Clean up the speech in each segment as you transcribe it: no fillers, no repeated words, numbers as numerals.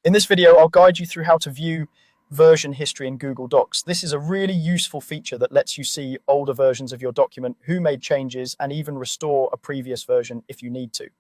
In this video, I'll guide you through how to view version history in Google Docs. This is a really useful feature that lets you see older versions of your document, who made changes, and even restore a previous version if you need to.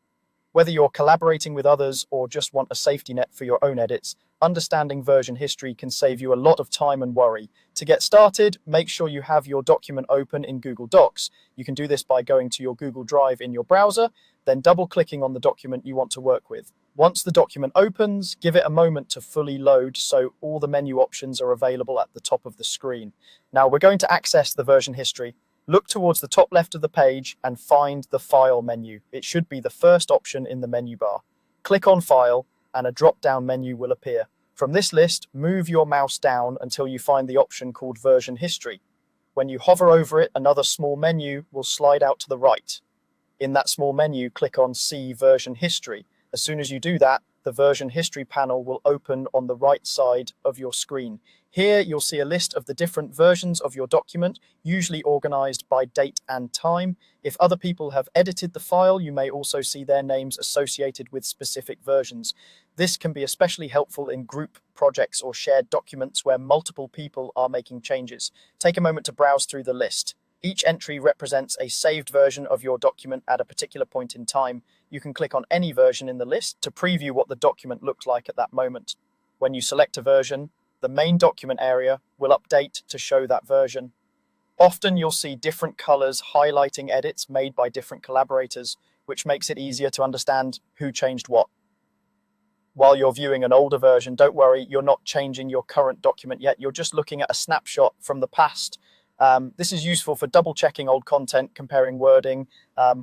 Whether you're collaborating with others or just want a safety net for your own edits, understanding version history can save you a lot of time and worry. To get started, make sure you have your document open in Google Docs. You can do this by going to your Google Drive in your browser, then double-clicking on the document you want to work with. Once the document opens, give it a moment to fully load so all the menu options are available at the top of the screen. Now we're going to access the version history. Look towards the top left of the page and find the File menu. It should be the first option in the menu bar. Click on File and a drop-down menu will appear. From this list, move your mouse down until you find the option called Version History. When you hover over it, another small menu will slide out to the right. In that small menu, click on See Version History. As soon as you do that, the version history panel will open on the right side of your screen. Here, you'll see a list of the different versions of your document, usually organized by date and time. If other people have edited the file, you may also see their names associated with specific versions. This can be especially helpful in group projects or shared documents where multiple people are making changes. Take a moment to browse through the list. Each entry represents a saved version of your document at a particular point in time. You can click on any version in the list to preview what the document looked like at that moment. When you select a version, the main document area will update to show that version. Often you'll see different colors highlighting edits made by different collaborators, which makes it easier to understand who changed what. While you're viewing an older version, don't worry, you're not changing your current document yet. You're just looking at a snapshot from the past. This is useful for double checking old content, comparing wording,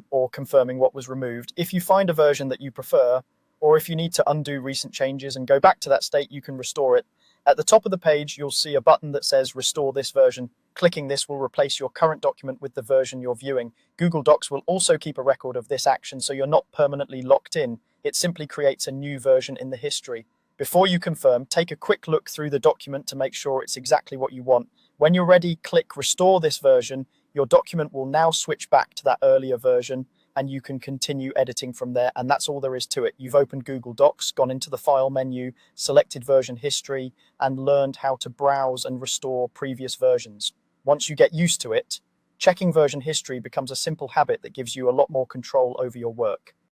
or confirming what was removed. If you find a version that you prefer, or if you need to undo recent changes and go back to that state, you can restore it. At the top of the page, you'll see a button that says Restore this version. Clicking this will replace your current document with the version you're viewing. Google Docs will also keep a record of this action, so you're not permanently locked in. It simply creates a new version in the history. Before you confirm, take a quick look through the document to make sure it's exactly what you want. When you're ready, click Restore this version. Your document will now switch back to that earlier version, and you can continue editing from there. And that's all there is to it. You've opened Google Docs, gone into the File menu, selected version history, and learned how to browse and restore previous versions. Once you get used to it, checking version history becomes a simple habit that gives you a lot more control over your work.